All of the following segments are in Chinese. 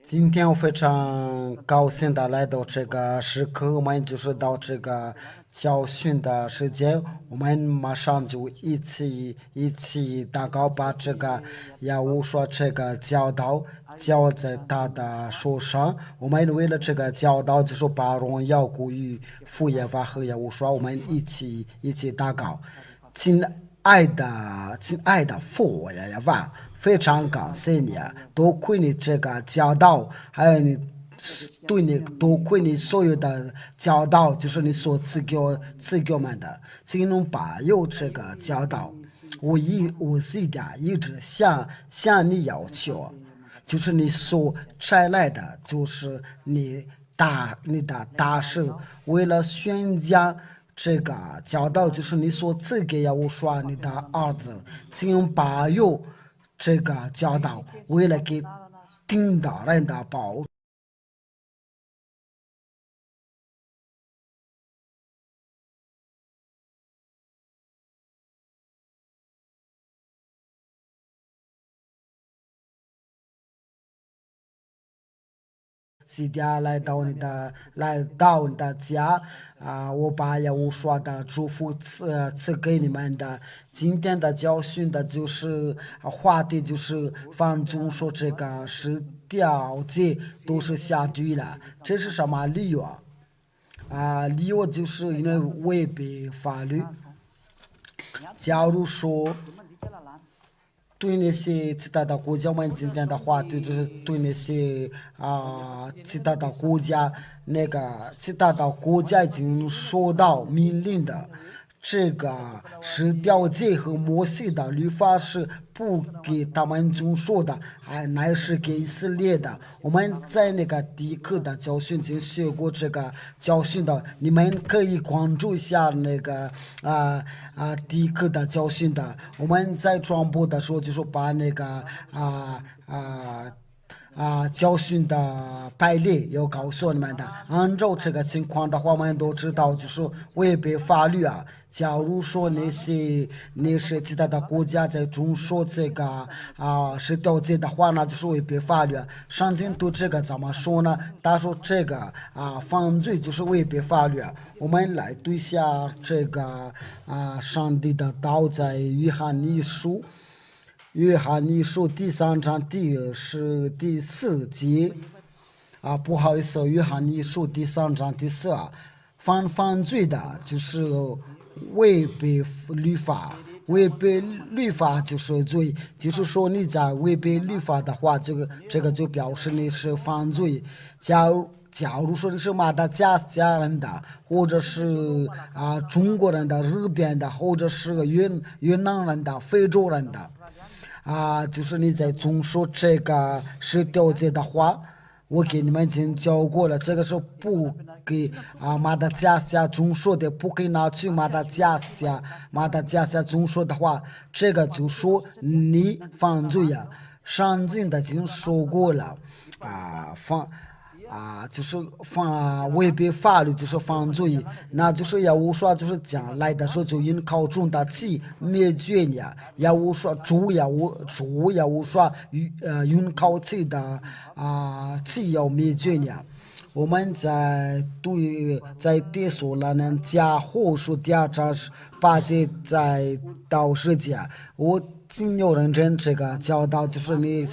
今天我非常高兴的来到这个时刻，我们就是到这个教训的时间，我们马上就一起祷告，把这个要务说这个教导交在他的手上。我们为了这个教导，就是把荣耀归于父耶和华和耶和华，我们一起祷告。亲爱的父呀呀爸，非常感谢你啊！多亏你这个教导，还有多亏你所有的教导，就是你所赐给我们的，请能保佑这个教导。我是一直向你要求，就是你所摘来的，就是你的大事，为了宣讲这个教导，就是你所赐给要我说你的儿子，请保佑这个教导，为了给听到人的保。记得来到你的家我把要我说的祝福赐给你们的。今天的教训的就是话题就是放纵说这个是掉罪都是下地了，这是什么理由理由就是因为违背法律。假如说对那些其他的国家，我们今天的话题就是对那些其他的国家，那个其他的国家已经收到命令的，这个是条界和摩西的律法是不给他们中说的，乃是给以色列的。我们在那个第一课的教训中学过这个教训的，你们可以关注一下那个第一课的教训的。我们在传播的时候就是把那个教训的排列要告诉你们的。按照这个情况的话，我们都知道，就是违背法律啊。假如说那些其他的国家在中说这个是盗窃的话，那就是违背法律。圣经对这个怎么说呢？他说这个犯罪就是违背法律。我们来读一下这个上帝的道在约翰一书第3章第4节不好意思，约翰一书第3章第4犯罪的就是违背律法，违背律法就是罪，就是说你在违背律法的话，这个就表示你是犯罪。假如说你是马达加斯加人的，或者是中国人的、日本的，或者是越南人的、非洲人的。就是你在总说这个是调解的话，我给你们已经教过了，这个是不给马达加斯加总说的，不可以拿去马达加斯加总说的话，这个就说你犯罪呀。上进的已经说过了就是违背法律就是犯罪，那就是要我说就是将来的时候就因靠中的气灭绝呢，要我说主要我说因靠气的气要灭绝呢。我们在第所罗门加后书第2章8节在到10节，我仅有认真这个教导，就是你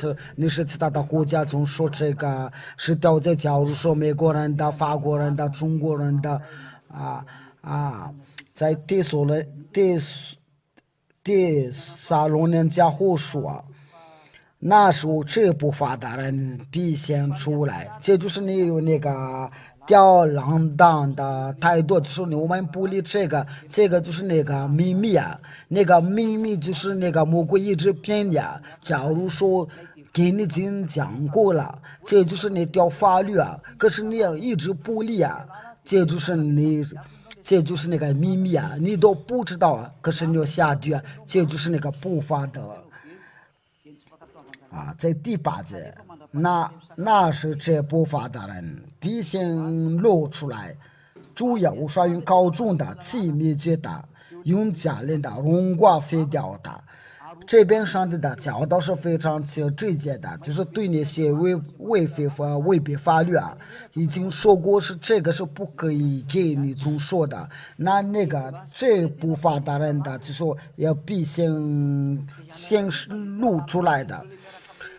是其他的国家中说这个是掉在假如说美国人的、法国人的、中国人的在第撒罗尼迦后书那时候这不法的人必显出来，这就是你有那个吊郎当的态度，就是我们不理这个就是那个秘密那个秘密就是那个魔鬼一直骗你假如说给你已经讲过了，这就是你吊法律可是你要一直不理这就是那个秘密你都不知道可是你要下地这就是那个不法的。在第8节，那是这不法的人必先露出来，主要说用高中的气灭绝的，用家人的荣光废掉的。这边上帝的教导是非常直接的，就是对那些违背法律啊，已经说过是这个是不可以给你总说的。那个这不法的人的，就说要必先录出来的。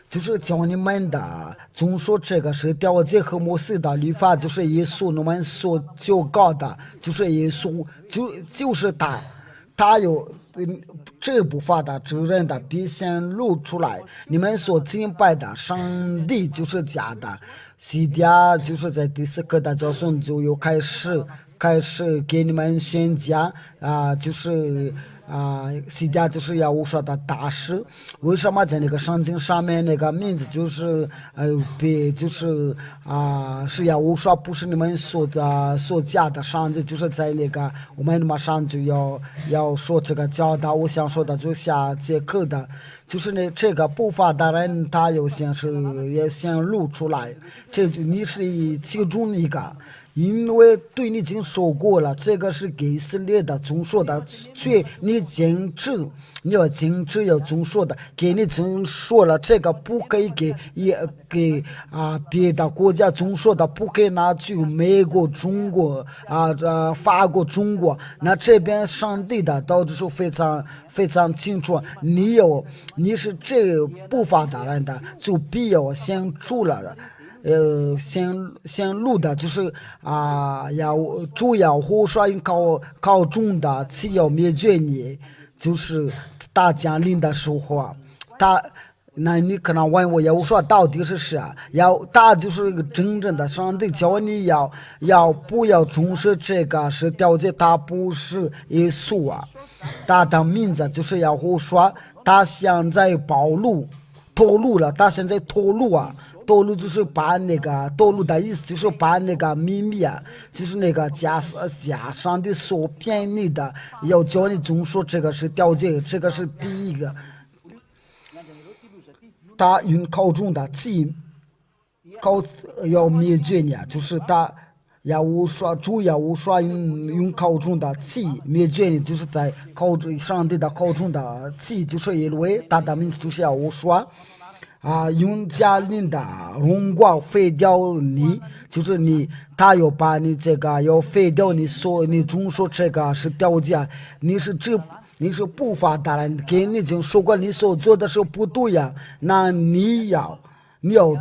就是教你们的，总说这个是调解和摩西的律法，就是耶稣你们所教告的，就是耶稣就是他有这不法的责任的，必先露出来。你们所敬拜的上帝就是假的，西家就是在第四课的教训就又开始给你们宣讲就是西家就是要我说的大师，为什么在那个圣经上面那个名字就是就是是要我说不是你们所讲的上帝，就是在那个我们马上就要说这个教导，我想说的就下节课的，就是这个不法的人他也先录出来，这就你是其中一个。因为对你已经说过了，这个是给以色列的总说的，你要禁止要总说的，给你总说了，这个不可以给别的国家总说的，不可以拿去美国、中国法国、中国，那这边上帝的到底是非常非常清楚，你是这不法的人的，就必要先出来的。先录的就是主要胡说靠中的，只要灭绝你，就是大降临的时候啊，那你可能问我，要说到底是啥？他就是一个真正的上帝，教你不要重视这个是调解，他不是耶稣啊，他的名字就是要胡说，他现在透露了，他现在透露啊。透露就是把那个透露的意思，就是把那个秘密啊，就是那个假上的所骗你的，要教你总说这个是调解，这个是第一个。他用口中的要灭绝你啊，就是他主要无说用口中的气灭绝你，就是在上帝的口中的气，就是因为他的名字就是要无说。用家人的荣光废掉你，就是他要把你这个要废掉你总说这个是调解，你是不法的人，给你已经说过你所做的是不对呀，那你要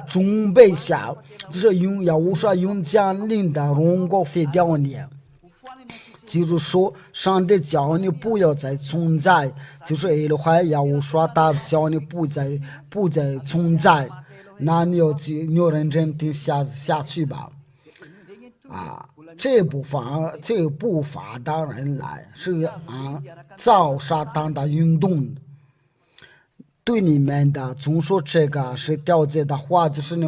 准备下，就是我说用家人的荣光废掉你。就是说，上帝教你不要再存在，就是要我说他教你不再存在，那你要认真听下去吧。这部法的人来是造撒旦的运动。对你们的总说这个是调解的话，就是你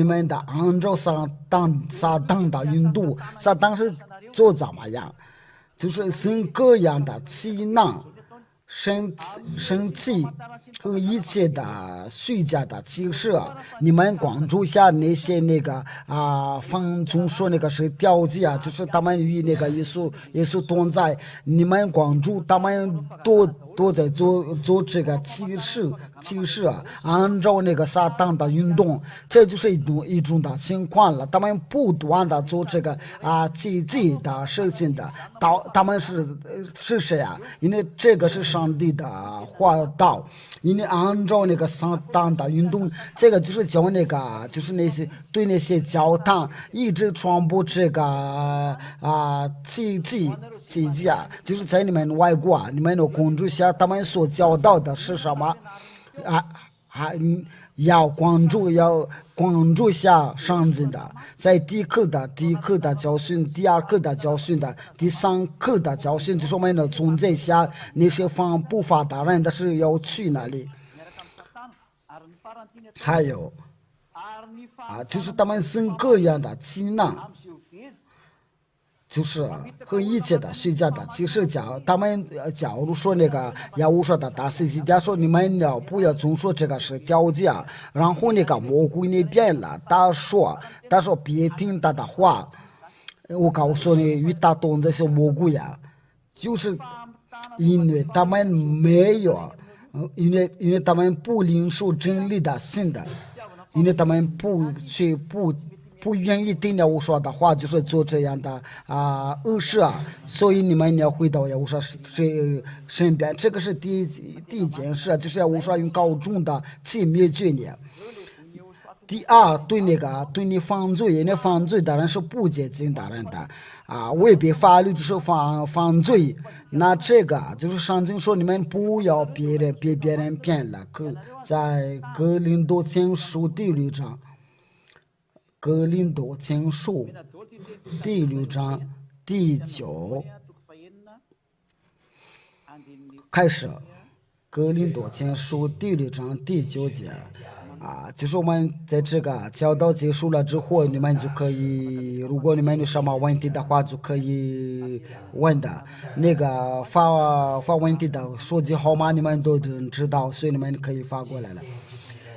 们的按照撒旦的运动，撒旦是做怎么样？就是生各样的气囊、生气和一切的虚假的启示，你们关注下那些方中说那个是调解啊，就是他们与那个耶稣同在，你们关注他们都在做这个启示啊，按照那个撒旦的运动，这就是一种的情况了。他们不断的做这个自己的事情的，他们是谁啊？因为这个是上帝的话道，因为按照那个撒旦的运动，这个就是教就是对那些教堂一直传播这个奇迹啊，就是在你们外国你们的关注下，他们所教导的是什么要关注下上帝的，在第一课的教训，第二课的教训的，第三课的教训，就是我们的总结下那些不法的人的是要去哪里，还有就是他们生各样的技能。就是和一切的虚假的，其实他们假如说那个要我说的大司机家说你们不要总说这个是调解，然后那个魔鬼那边了，他说别听他的话，我告诉你，与他懂这些魔鬼就是因为他们没有因为他们不领受真理的信的，因为他们不愿意听了我说的话，就是做这样的恶事所以你们要回到我说身边，这个是第一件事，就是我说用高中的去灭绝你。第二，对你犯罪，因为犯罪的人是不接近的人的违背法律就是犯罪。那这个就是圣经说你们不要别人骗了。在哥林多前书第6章，哥林多前书第6章第9开始，哥林多前书第6章第9节。就是我们在这个教导结束了之后，你们就可以，如果你们有什么问题的话，就可以问的。那个发问题的手机号码你们都知道，所以你们可以发过来了。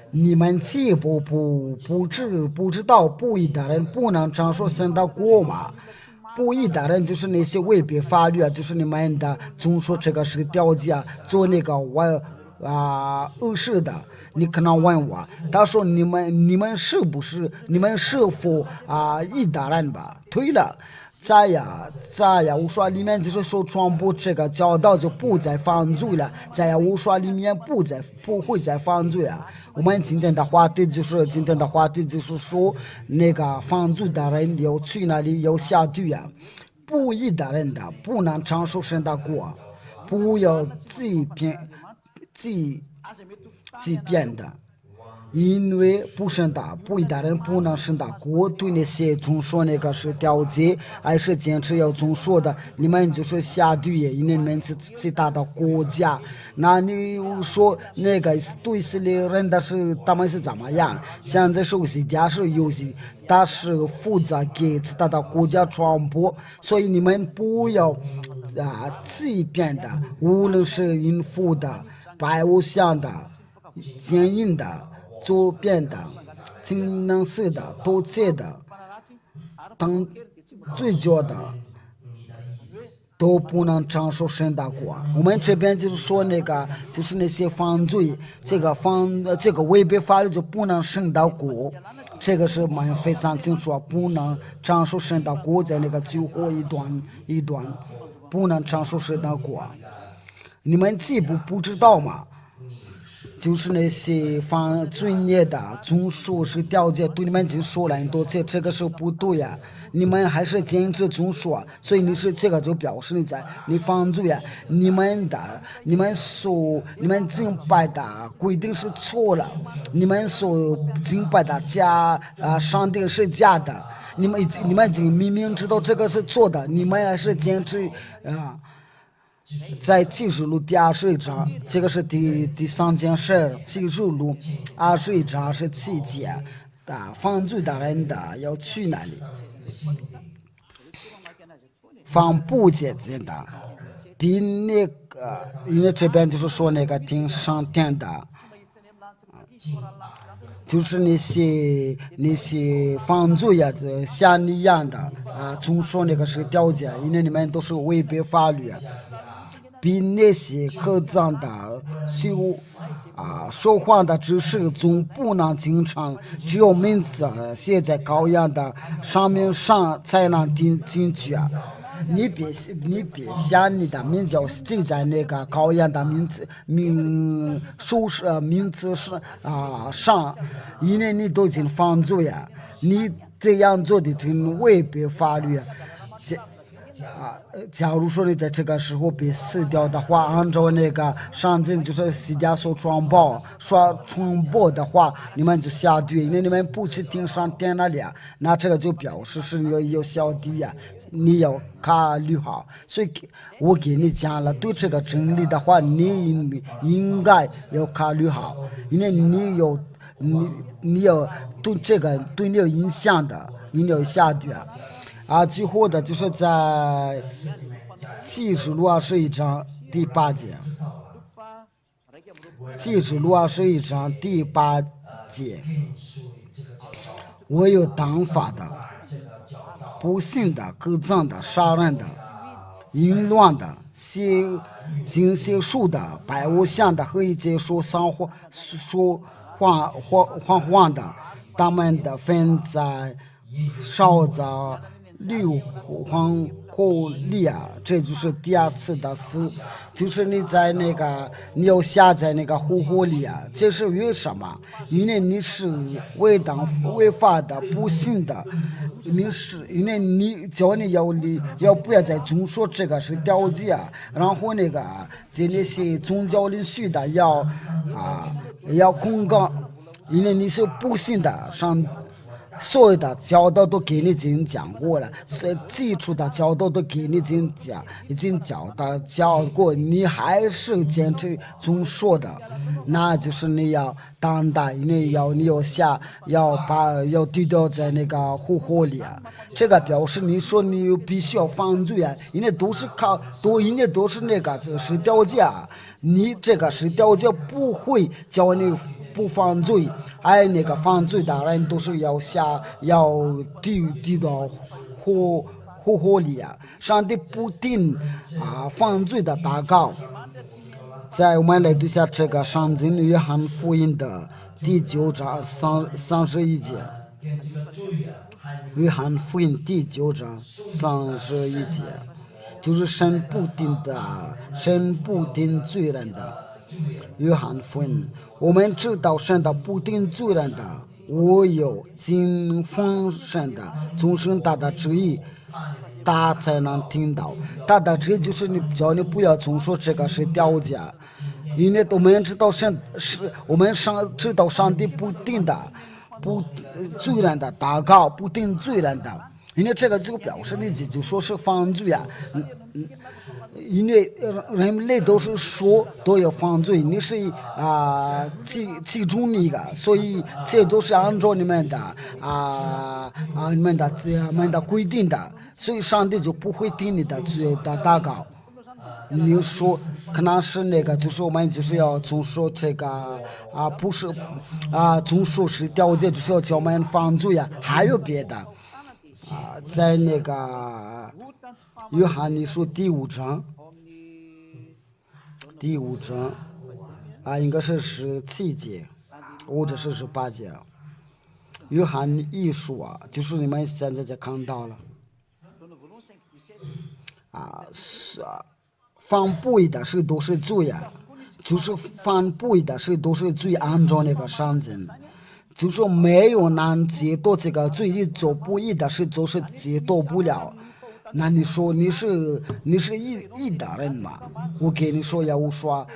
你们岂不知道不义的人不能承受神的国吗？不义的人就是那些违背法律就是你们的总说这个是条件做那个恶事的。你可能问我，他说你们是否义的人吧？对了，在呀，我说里面就是说传播这个教导就不再犯罪了，在呀，我说里面不会再犯罪啊。我们今天的话题就是说那个犯罪的人要去那里要下地不义的人的不能承受神的国，不要即便的，因为不是的不义的人不能是的国，对那些总说那个是调节还是坚持要总说的，你们就是下地狱，因为你们是其他的国家。那你说那个对以色列人的是他们是怎么样？现在首先电视游戏他是负责给其他的国家传播，所以你们不要即便的，无论是淫妇的、拜偶像的、奸淫的、左边的、金能色的、盗窃的、等醉酒的，都不能承受神的国。我们这边就是说那个，就是那些犯罪，这个违背法律就不能神的国。这个是我们非常清楚，不能承受神的国，在那个最后一段不能承受神的国。你们既不知道吗？就是那些犯罪孽的总说是条件对你们已经说了很多次，这个是不对呀。你们还是坚持总说，所以你是这个就表示你犯罪呀。你们敬拜的规定是错了，你们所敬拜的上帝是假的，你们已经明明知道这个是错的，你们还是坚持在启示录第21章，这个是第3件事。启示录21章是7节的，犯罪的人的要去哪里？犯不洁净的，比那个，因为这边就是说那个顶上天的，就是那些犯罪像你一样的总说那个是条件，因为你们都是违背法律。比那些可脏的说谎的知识总不能经常只有名字写在羔羊的上面上才能进去你别想你的名字记在那个羔羊的名字上，因为你都已经犯罪你这样做的真违背法律假如说你在这个时候被死掉的话，按照那个上经就是西家所传播的话，你们就下地狱，因为你们不去听上天那里那这个就表示是有下地狱你要考虑好。所以我给你讲了，对这个真理的话，你应该要考虑好，因为你有对这个对你有影响的，你要下地狱最后的就是在启示录21章第8节，启示录21章第8节，我有当法的、不信的、可憎的、杀人的、淫乱的、金星树的、白无相的和一些说谎的，他们的分在烧在硫磺火里啊，这就是第二次的死，就是你在那个你要下在那个火里啊，这是为什么？因为你是违法的、不信的，你是因为你叫你要不要再遵守这个是条件啊，然后那个在那些宗教领袖的要公告，因为你是不信的所有的教导都给你已经讲过了，基础的教导都给你已经教过，你还是坚持总说的，那就是你要当的，你要要丢掉在那个火里啊。这个表示你说你必须要犯罪啊，因为因为都是那个是条件啊，你这个是条件不会叫你不犯罪，而那个犯罪的人都是要丢到火里啊！上帝不定犯罪的祷告，在我们来读下这个圣经约翰福音的第9章31节，约翰福音第9章31节，就是神不定罪人的。约翰福音，我们知道神的不定罪人的，我有敬奉神的，从神他的旨意，他才能听到。他的旨意就是叫你不要总说这个是条件，因为我们知道知道上帝不定的不罪人的祷告，不定罪人的，因为这个就表示你就说是犯罪啊。因为人类都是说都要犯罪，你是记住那个，所以这都是按照你们的规定的，所以上帝就不会听你的罪的祷告。你说可能是那个，就是我们就是要总说这个不是总说是条件，就是要叫我们犯罪啊，还有别的在那个约翰你说第5章应该是17节或者是18节。约翰一书就是你们现在就看到了犯不义的事都是罪啊，就是犯不义的事都是罪，按照那个圣经。就是没有能解脱这个罪，你做不义的事就是解脱不了。那你说你是义的人吗？我跟你说要说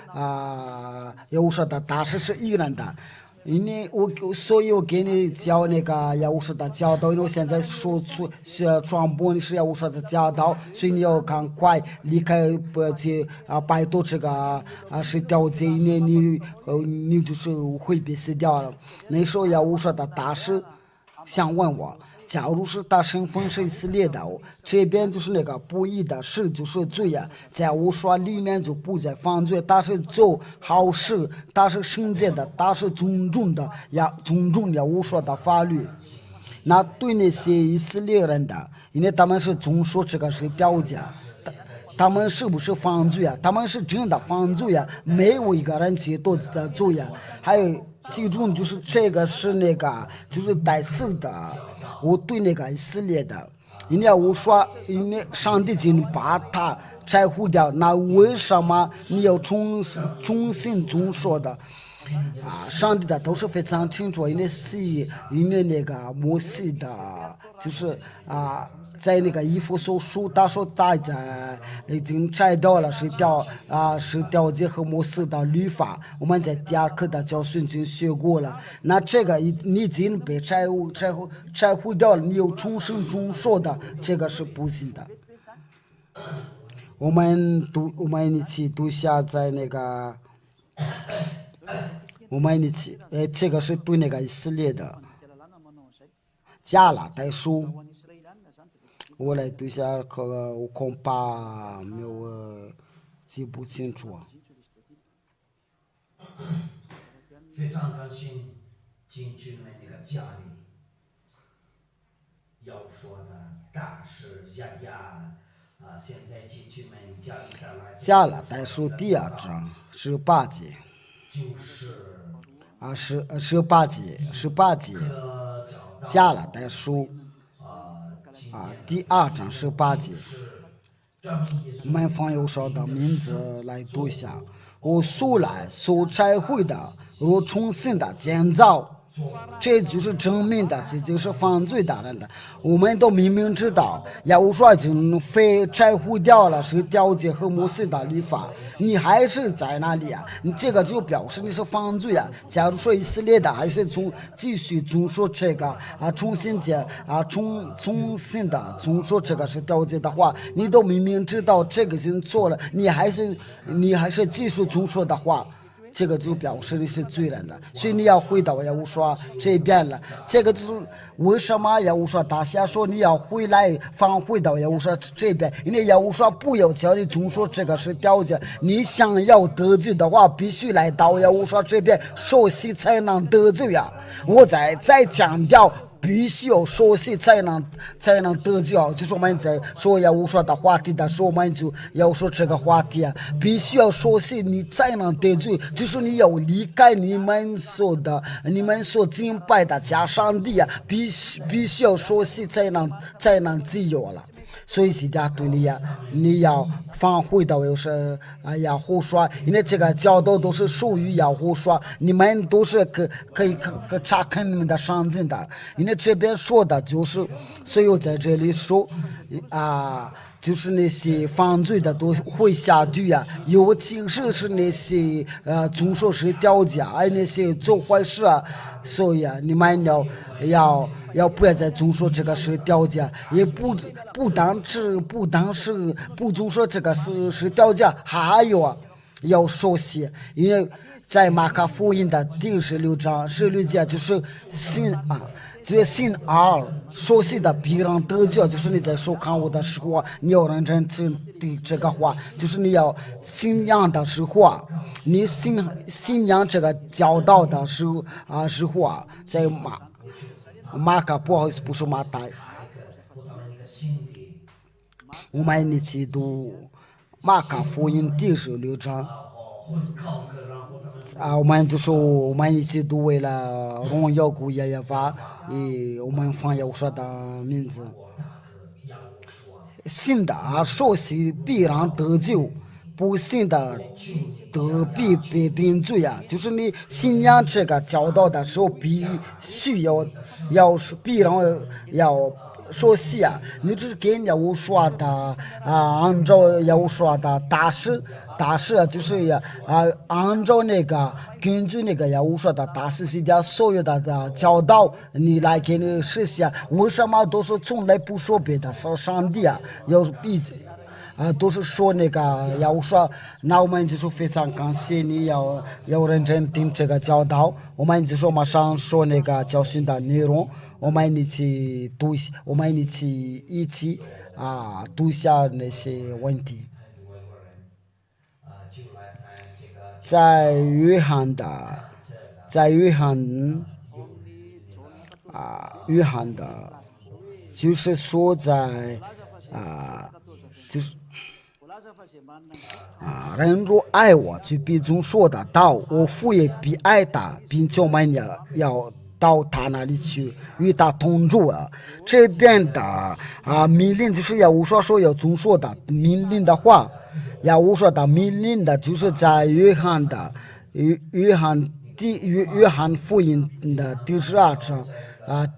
的大事是义人的，因为所以我给你教那个要说的教导，因为我现在说出传播你是要说的教导，所以你要赶快离开拜托这个是掉进你就是会被死掉了。那时候要说的大事想问我，假如是他身份是以色列的，这边就是那个不义的事就是罪啊，在我说里面就不再犯罪，他是做好事，他是圣洁的，他是尊重的我说的法律。那对那些以色列人的，因为他们是总说这个是条件，他们是不是犯罪啊？他们是真的犯罪啊，没有一个人接多的罪啊。还有记住，就是这个是那个就是带死的，我对那个以色列的，因为我说因为上帝已经把他摘除掉，那为什么你要重新总说的上帝的都是非常清楚，因为那个摩西的就是在那个以弗所书，他说大家已经摘掉了是条诫和摩西的律法，我们在第2课的教训中学过了。那这个你已经被摘除掉了，你又重新总说的，这个是不行的。我们一起读下在那个，我们一起这个是对那个以色列的加拉太书。我来读下，我恐怕没有记不清楚。非常高兴进去了那个家里，要说的大事家家现在进去们加来加拉太书第2章18节就是18节，个找到加拉太书今第2章18节，是张耶稣我们放右手的名字来读一下。我素来所拆毁的，如重新的建造，这就是证明的，这就是犯罪的人的。我们都明明知道，要说已经非拆毁掉了是条件和摩西的律法，你还是在那里啊？你这个就表示你是犯罪啊。假如说以色列的还是继续遵守这个重新的遵守这个是条件的话，你都明明知道这个人错了，你还是继续遵守的话，这个就表示你是罪人了，所以你要回到耶和华这边了。这个就是为什么耶和华大家说你要返回到耶和华这边，因为耶和华不要叫你遵守这个是条件，你想要得救的话，必须来到耶和华这边受洗才能得救呀。我再强调。必须要熟悉才能得救，就是我们在说耶和华的话题的时候，我们就要说这个话题啊，必须要熟悉你才能得救，就是你要离开你们所敬拜的假上帝啊，必须要熟悉才能自由了。所以现在对你要返回到耶和华，因为这个教导都是属于耶和华，你们都是可以查看你们的上进的。因为这边说的就是，所以我在这里说就是那些犯罪的都会下地啊，尤其是那些遵守是条件，那些做坏事啊，所以你们要不要再遵守这个是条件，也不单是不遵守这个是条件，还有要熟悉，因为在马可福音的第16章16节就是信熟悉的必然得救，就是你在收看我的时候，你要认真听这个话，就是你要信仰的时候，你信仰这个教导的时候在马可不好意思不是马太，我们一起读马可福音第16章我们就说我们一起读，为了荣耀归耶和华，我们放耶和华的名字。信的受洗必然得救，不信的必被定罪啊！就是你信仰这个教导的时候，必须必然要说洗啊！你只是跟耶和华的按照耶和华的大事就是按照那个根据那个耶和华的大事系的所有的教导，你来给你实现。为什么都是从来不说别的，说上帝啊，要都是说那个要说，那我们就说非常感谢你要认真听这个教导，我们就说马上说那个教训的内容，我们一起读一下那些问题。在约翰的就是说就是人若爱我，就必遵守的道，我父也必爱他，并且我们要到他那里去与他同住啊。这边的命令就是耶和华说要遵守的命令的话，耶和华的命令的就是在约翰福音的第12章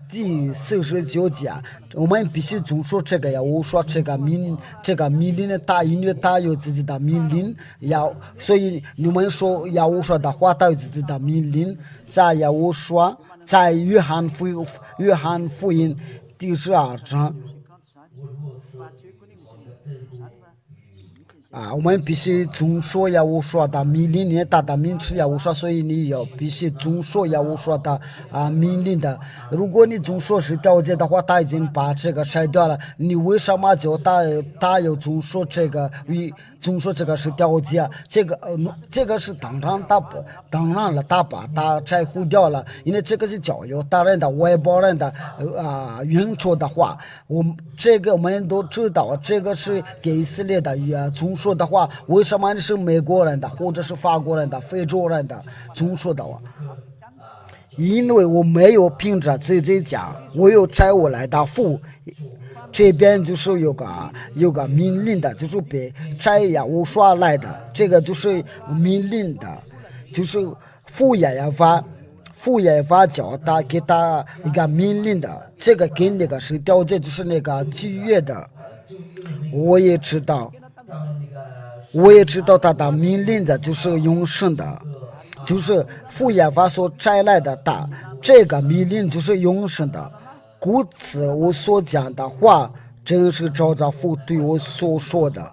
第49节，我们必须遵守这个呀。我说这个命令的大，因为他有自己的命令，所以你们说呀，我说的话，他有自己的命令。在约翰福音第12章我们必须遵守耶和华的命令，你大的名吃耶和华，所以你要必须遵守耶和华的命令的。如果你遵守是条件的话，他已经把这个筛掉了，你为什么就他要遵守这个遵守这个是条件？这个是当然了，他把它摘除掉了，因为这个是教育大人的外邦人的原则的话，我们都知道，这个是给以色列的遵守的话，为什么是美国人的或者是法国人的非洲人的遵守的话？因为我没有凭着自己讲，我有摘我来答复。这边就是有个命令的，就是被摘呀我刷来的，这个就是命令的，就是父也法教他给他一个命令的，这个跟那个是条件，就是那个契约的，我也知道他的命令的就是永生的，就是父也法所摘来的大，这个命令就是永生的。故此我所讲的话真是照着父对我所说的，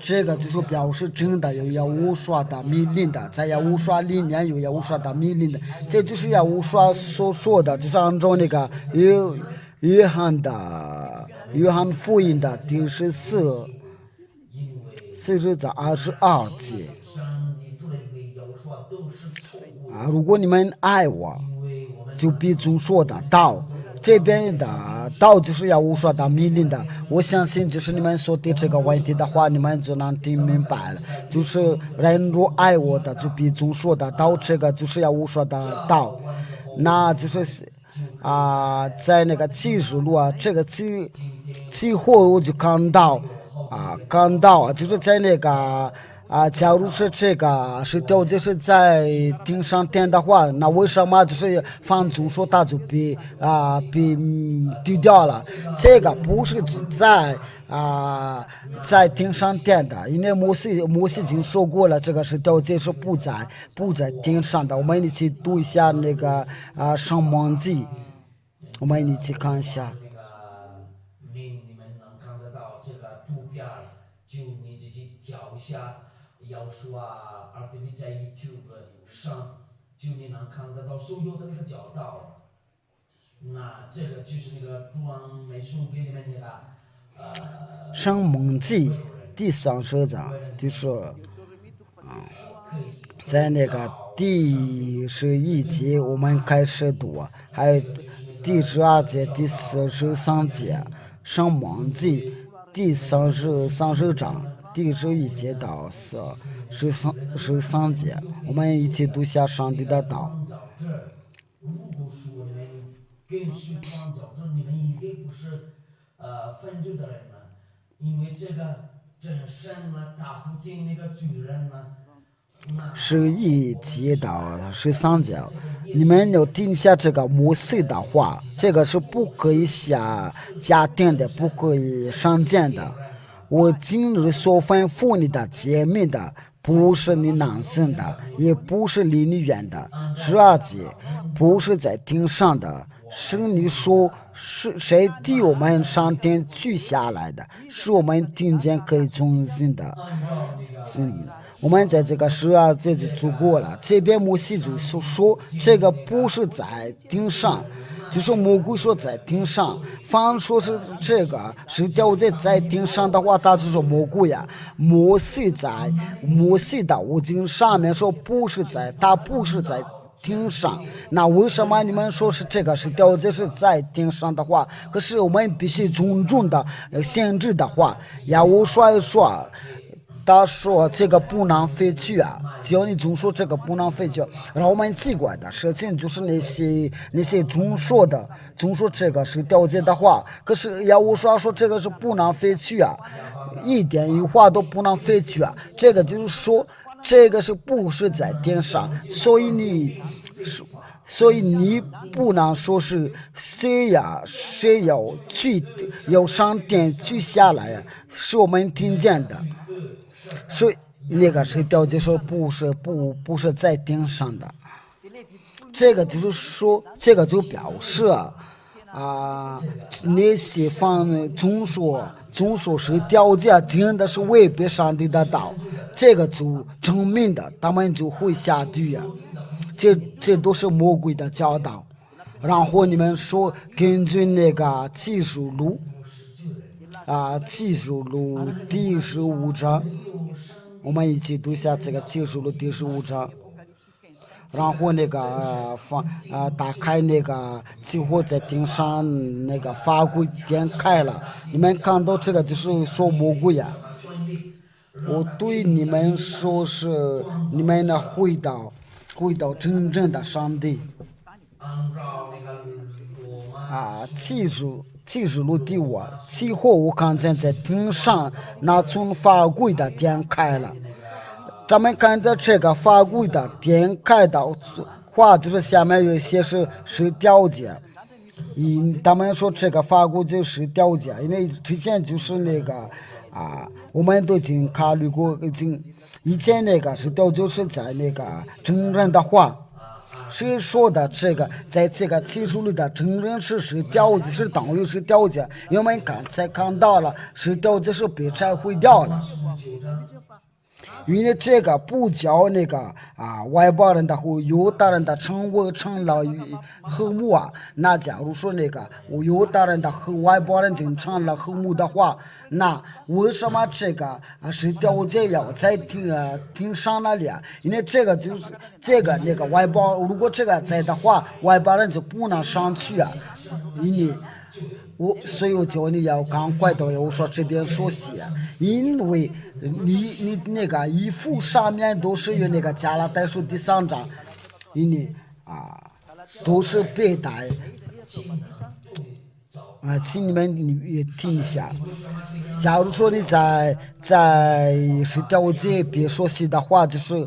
这个就是表示真的有耶和华的命令的，在耶和华里面有耶和华的命令的，这就是耶和华所说的，就是按照那个约翰福音的第14章22节如果你们爱我，就必遵守的道，这边的道就是要我说的命令的。我相信就是你们说的这个问题的话，你们就能听明白了。就是人若爱我的，就必遵守的道，这个就是要我说的道。那就是在那个启示录这个期货我就看到就是在那个。假如是这个是条件是在顶上点的话，那为什么就是放纵说它就被丢掉了？这个不是在顶上点的，因为摩西已经说过了，这个是条件是不在顶上的。我们一起读一下那个申命记，我们一起看一下。你们能看得到这个图片，就你自己调一下。要说RTV在 YouTube 上，就你能看得到所有的那个教导，那这个就是那个主王没送给你们那个申命记第30章，就是在那个第11节我们开始读，还有第12节、第43节，申命记第30章。第11节到13节，我们一起读下上帝的道。如果说你们跟随创造者，你们应该不是分组的人呢，因为这神呢，他不听那个主人呢。11节到13节，你们要听下这个摩西的话，这个是不可以下家庭的，不可以上谏的。我今日所吩咐你的诫命的，不是你难行的，也不是离你远的。12节，不是在天上的，是你说是谁替我们上天去下来的，是我们听见可以遵循的。我们在这个12节就读过了，这边摩西就说这个不是在天上。就是魔鬼说在天上，凡说是这个是掉在天上的话，他就是魔鬼呀。摩西的五经上面说他不是在天上，那为什么你们说是这个是掉是在天上的话？可是我们必须尊重的限制的话，要我说一说。他说这个不能废去只要你总说这个不能废去。然后我们奇怪的事情就是那些总说这个是条件的话，可是要我说这个是不能废去一点一话都不能废去这个就是说这个是不是在天上，所以你不能说是谁要上天去下来是我们听见的。所以那个是条件说不是在天上的，这个就是说，这个就表示那些总说是条件真的是违背上帝的道，这个就证明的他们就会下地狱。这都是魔鬼的教导。然后你们说根据那个启示录第15章，我们一起读一下这个启示录第15章。然后那个打开那个几乎在顶上那个法柜点开了，你们看到这个就是说魔鬼呀。我对你们说是你们呢回到真正的上帝。启示录第5，其后我看见在顶上那从法柜的点开了。咱们看到这个法柜的点开的话，就是下面有些是条件。他们说这个法柜就是条件，因为之前就是那个我们都已经考虑过，以前那个是条件是在那个真正的话。谁说的这个在这个启示录的真正是条件，是等于是条件，因为我们刚才看到了是条件是被拆毁掉了。因为这个不叫那个外邦人的和犹大人的成了和睦那假如说那个犹大人的和外邦人经成了和睦的话，那为什么这个是条件要在挺上那里因为这个就是这个那个外邦，如果这个在的话，外邦人就不能上去所以我叫你要赶快的，我说这边说写，因为你那个衣服上面都是有那个加拉太书第3章，因为都是背带请你们也听一下。假如说你在是条件别说写的话，就是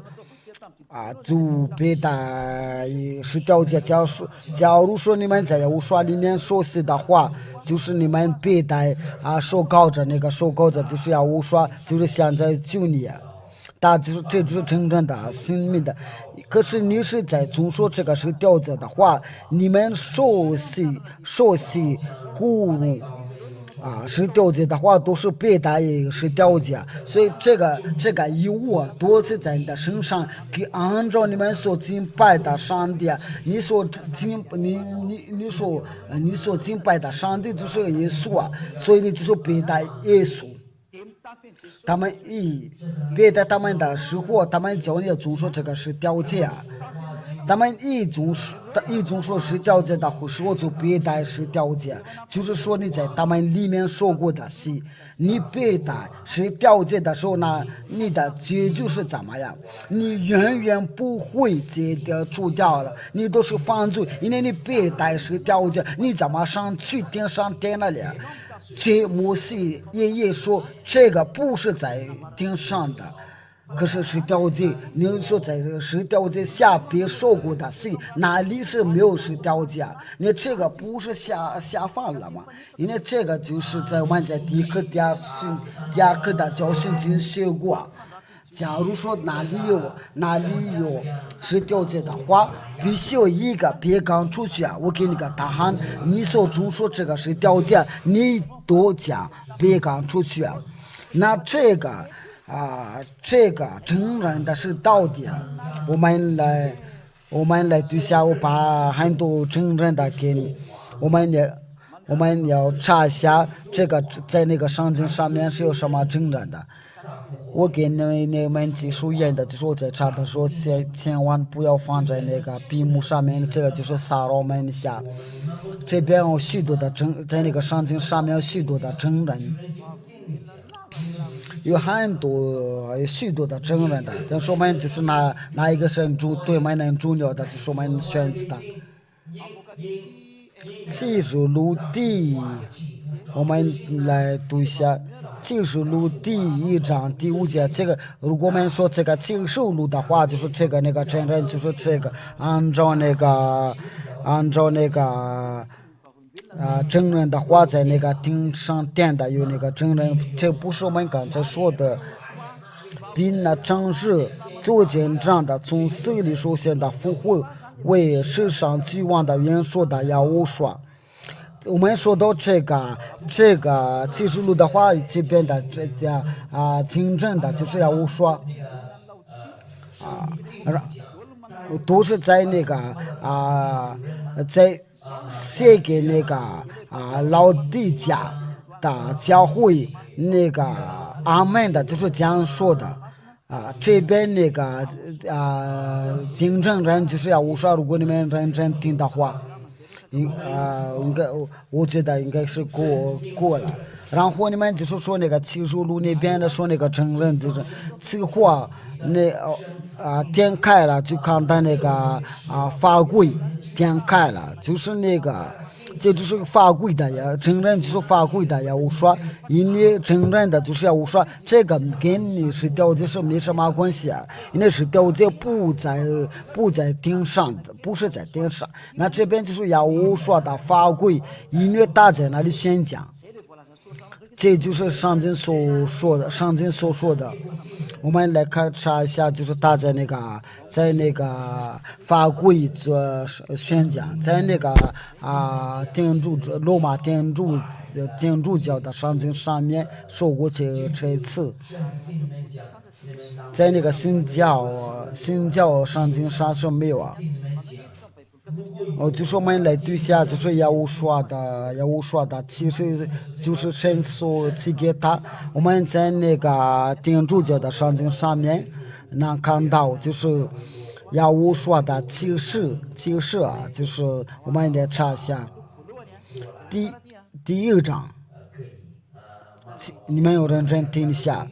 就背带是条件。假如说你们在油刷里面说写的话，就是你们背带手铐着就是要无刷，就是现在救你。这就是真正的生命的。可是你是在总说这个是条件的话，你们熟悉古入是条件的话，都是背带也是条件。所以这个义务都是在你的身上，给按照你们所敬拜的上帝，你所敬拜的上帝就是耶稣所以你就是背带耶稣。他们别的他们的生活，他们教你总说这个是条件他们一种说是条件的时候，就别带是条件，就是说你在他们里面说过的是，你别带是条件的时候呢，你的结局是怎么样？你远远不会除掉了，你都是犯罪，因为你别带是条件，你怎么上去天上天那里？这摩西也说这个不是在天上的，可是是条件。你说在这个是条件下别说过的是哪里是没有是条件？你这个不是下放了吗？因为这个就是在我们在第一课第二课的教训中学过。假如说哪里有是条件的话，必须有一个别刚出去我给你个答案，你所中说这个是条件，你都讲别刚出去那这个真正的是到底我们来对下，我把很多真正的给你，我们要查一下这个在那个圣经上面是有什么真正的。我给你们技术员的，就是我在查的时候，千万不要放在那个屏幕上面，这个就是撒扰们一下。这边有许多的在那个圣经上面有许多的真人，有许多的真人的。但是我们就是哪一个是对我们很重要的，就是我们选择的。启示录我们来读一下。启示录第1章第5节，这个如果我们说这个启示录的话，就是这个那个真人，就是这个按照那个真人的话，在那个顶上点的有那个真人，这不是我们刚才说的，比那真实做见证的从死里首先的复活为世上希望的元素的要无说。我们说到这个技术路的话，这边的这家竞争的就是要我说都是在那个在写给那个老地家的教会那个阿门的，就是这样说的。这边那个竞争人就是要我说，如果你们认真听的话，应该我觉得应该是过了。然后你们就是说那个七十路那边的说那个承认就是此话点开了就看到那个法规点开了，就是那个这就是法规的呀，承认就是法规的呀。我说，因为承认的就是要我说这个跟你是调解是没什么关系啊，因为是调解不在顶上的，不是在顶上。那这边就是要我说的法规，因为大在那里宣讲。这就是上经所说的。我们来查一下，就是他在那个法规做宣讲，在那个罗马天主教的上经上面说过这一次，在那个新教上经上是没有啊。就是我们来对下，就是要我说的，其实就是神所赐给他。我们在那个天主教的圣经上面能看到，就是要我说的启示啊，就是我们来查一下，第一章，你们有认真听一下。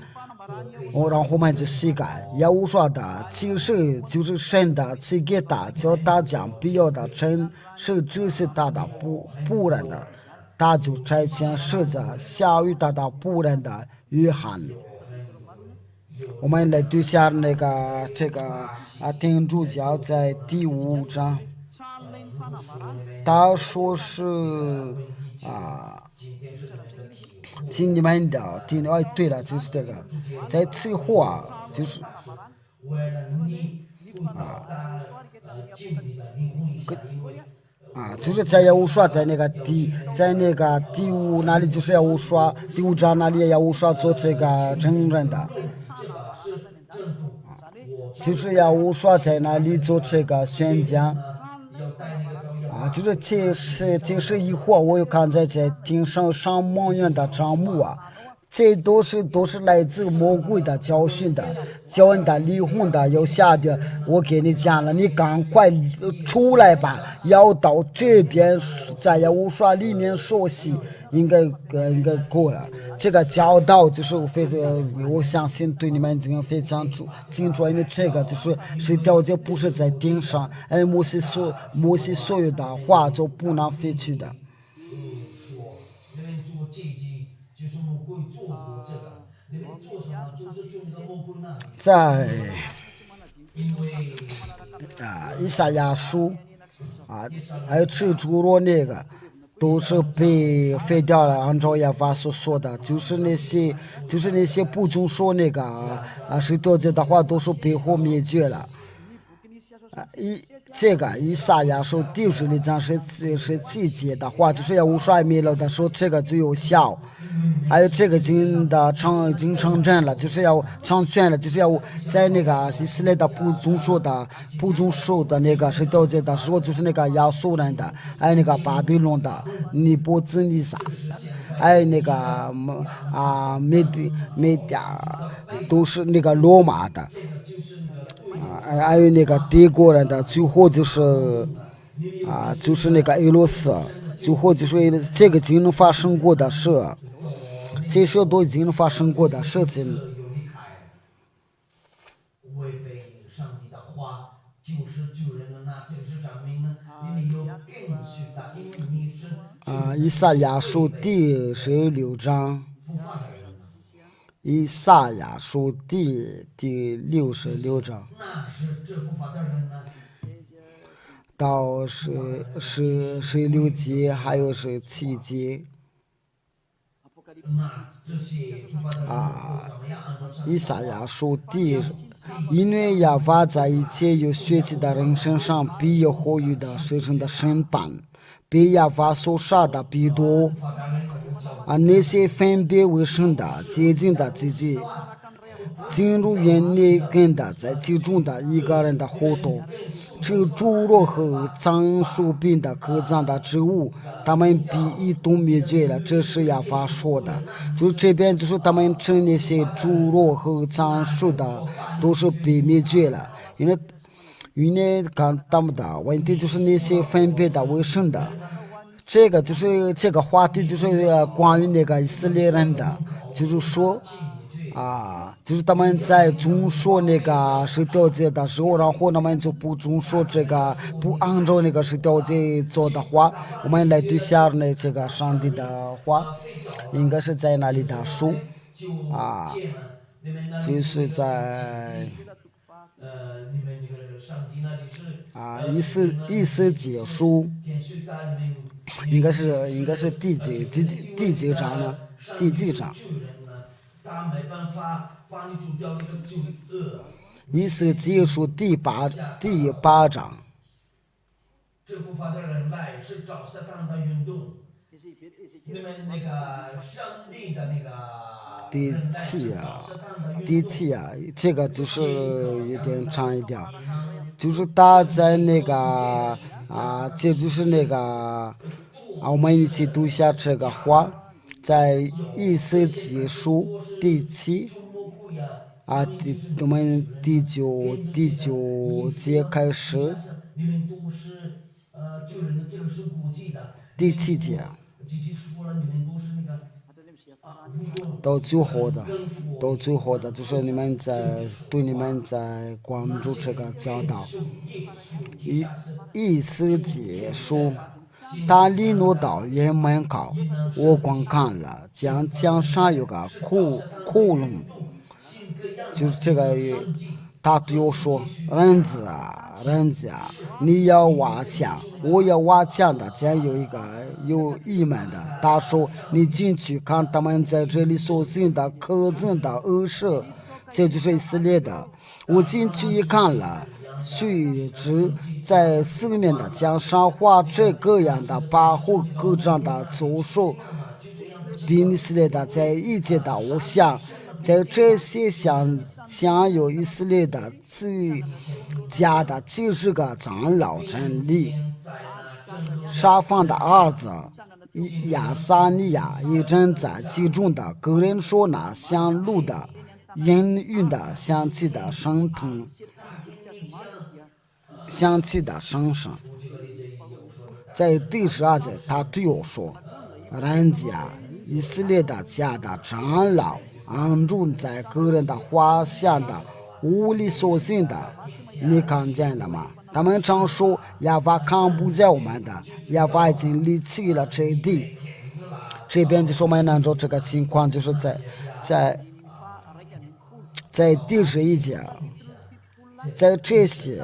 然后我们就细改，要我说的，其实就是神的赐给他，叫大家必要的真是这是他的仆人的，他就差遣使者下于他的仆人的约翰。我们来对下那个天主教在第5章，他说是经你们的对了，就是这个，在此话就是就是在要我说在那个第五那里，就是要我说第5章那里要我说做这个承认的，就是要我说在那里做这个宣讲。就是这是一会儿我又看在顶上万元的账目啊，这都是来自魔鬼的教训的，教你的离婚的要下的，我给你讲了，你赶快出来吧，要到这边在我说里面熟悉，应该过了。这个教导就是我相信对你们这个非常清楚，因为这个就是调解不是在顶上，摩西所有的话就不能废去的。在以赛亚书还有吃猪肉那个。都是被废掉了，按照耶法所说的，就是那些不遵守那个是调解的话，都是被火灭绝了。这个以赛亚书第16章是季节的话，就是要无衰灭了的时候，这个就有效。还有这个已经成真了，就是要成全了，就是要在那个以色列的不遵守的那个是调解的时候，就是那个亚述人的，还有那个巴比伦的尼布甲尼撒，还有那个美甲都是那个罗马的。还有那个德国人的，最后就是那个俄罗斯，最后就是这个已经发生过的事，这些都已经发生过的事情。以赛亚书第16章。以赛亚书第66章到16节，还有17节以赛亚书第因为亚法在一切有血气的人身上必有后裔的生成的审判，被亚法所杀的必多。那些分别为圣的、洁净的自己进入园内跟的在其中的一个人的活动，吃猪肉和脏树病的可脏的植物，他们必一同灭绝了。这是亚法说的，就是这边就是他们吃那些猪肉和脏树的都是被灭绝了，因为看他们的问题就是那些分别的为圣的。这个就是这个话题就是关于那个以色列人的，就是说就是他们在遵守那个十条诫的时候，然后他们就不遵守这个，不按照那个十条诫做的话，我们来对下那这个上帝的话，应该是在那里的书就是在意思解书。应该是第几章呢？第几章？他没办法帮你除掉那个罪恶。意思解书第八章。这部分的人类是找撒旦的运动。你们那个上帝的那个第七这个就是有点长一点，就是他在那个这就是那个我们一起读一下这个话，在意思解书第7我们第九节开始，第7节到最后的就是你们在关注这个教导意思解书。他离落到园门口，我观看了，江上有个窟窿，就是这个他对我说：“人子啊，你要挖墙，我要挖墙的。将有一个有异门的，他说：你进去看他们在这里所行的可憎的恶事，这就是以色列的。我进去一看了，须知在四面的江上画这个样的保护各样的走手，比以色列的在一切的偶像。”在这些享有以色列的最佳的90个长老真理，沙放的儿子亚撒尼亚一正在其中的个人说那香露的氤氲的香气的升腾，香气的升升。在第12节，他对我说：“人家以色列的家的长老。”安住在个人的画像的无理所行的，你看见了吗？他们常说亚法看不见我们的，亚法已经离弃了这地。这边就说我们按照这个情况，就是在第11节，在这些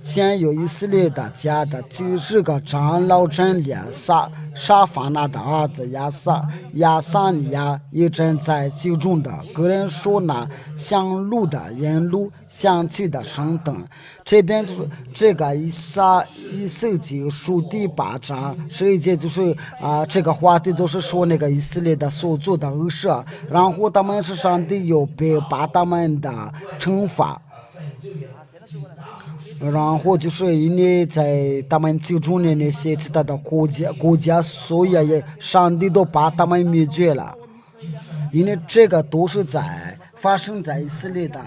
现有以色列的家的90个长老真理沙法那的儿子亚撒尼亚也正在其中的个人说那香露的言路香气的升腾。这边就是这个以色结书第8章11节，就是这个话题都是说那个以色列的所做的恶事，然后他们是上帝有被把他们的惩罚。然后就是因为在他们其中的那些其他的国家，所以也上帝都把他们灭绝了。因为这个都是发生在以色列的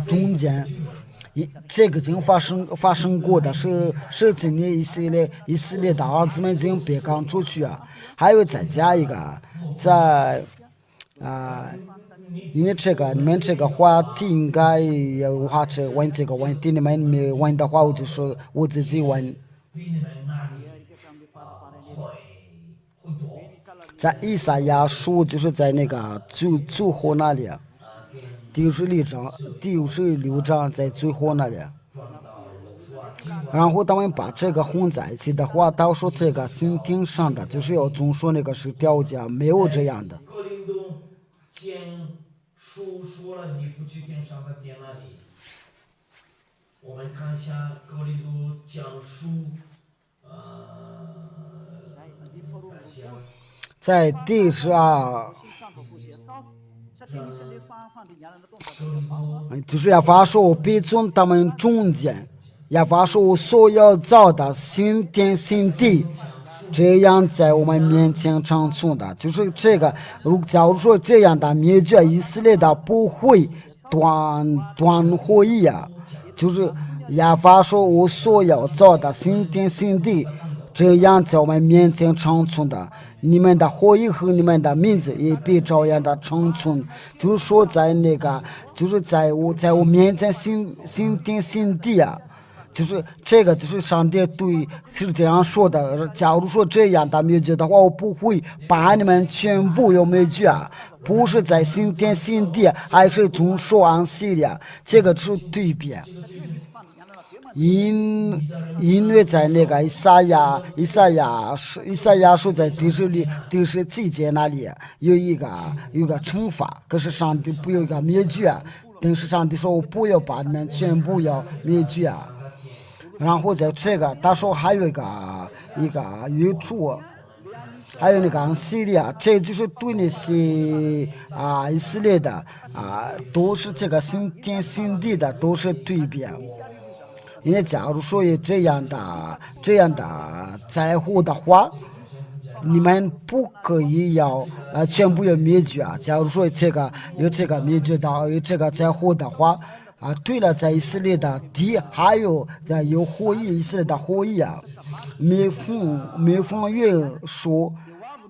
中间，这个已经发生过的是今年以色列的儿子们已经被赶出去啊。还有再加一个因为你们这个话题应该有话去问这个问题，你们没问的话，我就说我自己问。在以赛亚书，就是在那个最后那里，第56章在最后那里。然后他们把这个混在一起的话，他说这个心听上的就是要总说那个是条件，没有这样的。先书说了你不去听上帝那里。我们看一下哥林多讲书，看一下在第12。就是亚法说，我必从他们中间，亚法说我所要造的新天新地，这样在我们面前长存的，就是这个。假如说这样的灭绝以色列的不会断会议啊，就是亚法说我所要造的新天新地，这样在我们面前长存的。你们的后裔和你们的名字也必照样的长存，就是说在那个，就是在我面前新天新地啊，就是这个，就是上帝对是这样说的。假如说这样的灭绝的话，我不会把你们全部要灭绝啊，不是在新天新地，还是从说安息的，这个是对比。因为在那个以赛亚书在第17节那里有一个惩罚，可是上帝不有一个灭绝啊，但是上帝说我不要把你们全部要灭绝啊。然后在这个他说还有一个约束，还有那个安息日啊，这就是对那些以色列的都是这个新天新地的都是对比。因为假如说有这样的在乎的话，你们不可以全部要灭绝啊。假如说有这个灭绝的，有这个在乎的话对了，在以色列的地还有后裔，以色列的后裔啊，每逢月说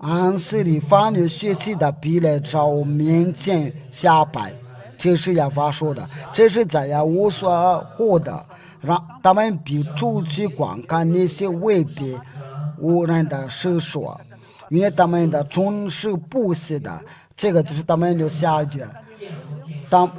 安息日凡有血气的必来找我面前下拜，这是亚法说的，这是在我所获的。让他们比出去观看那些未被污染的圣所，因为他们的种是不死的，这个就是他们的下跌。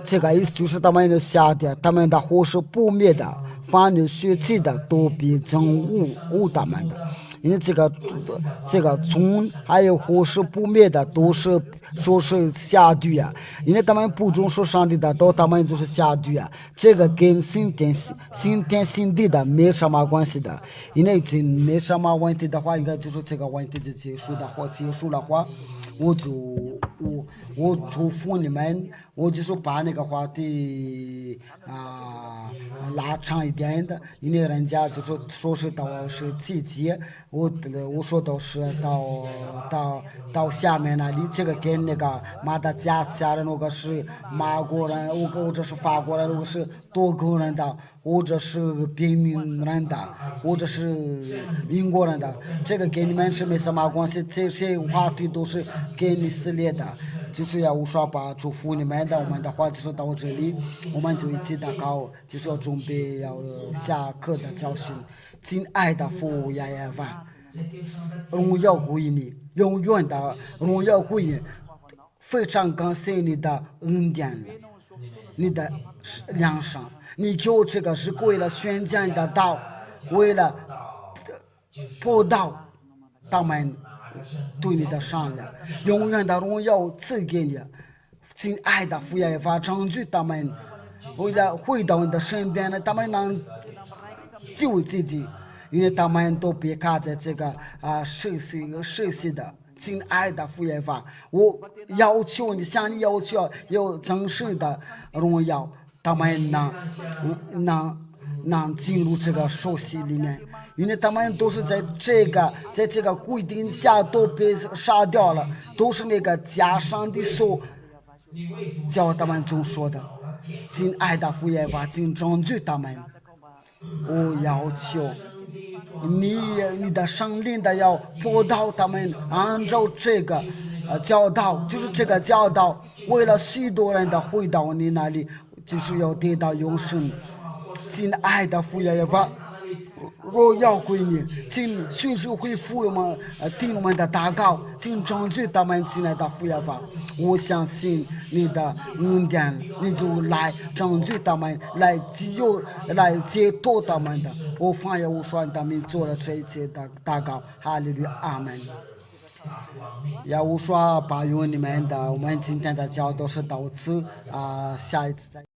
这个意思就是他们的下跌，他们的火是不灭的，凡有血气的都必憎恶他们的。因为这个从还有火是不灭的，都是说是下地啊。因为他们不忠说上帝的道，他们就是下地啊。这个跟新天新地的没什么关系的。因为这没什么问题的话，应该就是这个问题就结束了话，我祝福你们，我就是把那个话题拉长一点的，因为人家就是说是到季节，我说都是到下面那里，这个跟那个马达加斯加的那个是马国人，或者是法国人，如果是多国人的，或者是平民人的，或者是英国人的，这个跟你们是没什么关系，这些话题都是跟以色列的。就是要无说把祝福你们的，我们的话就是到这里，我们就一起祷告，就是要准备要下课的教训。亲爱的父亚耶娃，荣耀归于你，永远的荣耀归于你，非常感谢你的恩典，你的良善，你给我这个是为了宣讲的道，为了报道他们对你的善良，永远的荣耀赐给你。亲爱的父耶和华，证据他们为了回到你的身边呢，他们能救自己，因为他们都别卡在这个世系的。亲爱的父耶和华，我要求你，向你要求有真实的荣耀，他们能进入这个受洗里面。因为他们都是在这个规定下都被杀掉了，都是那个加上的手叫他们总说的。亲爱的父耶和华，请证据他们，我要求你的圣灵的要播导他们，按照这个教导，就是这个教导，为了许多人的回到你那里，就是要得到永生。亲爱的父耶和华，荣耀归你，请迅速恢复我们听我们的祷告，请证据他们亲爱的父耶和华，我相信你的恩典，你就来证据他们，来解脱他们的。我奉耶稣的名做了这一切的祷告，哈利路亚，阿门。要无说8月里面的，我们今天的教都是到此下一次再。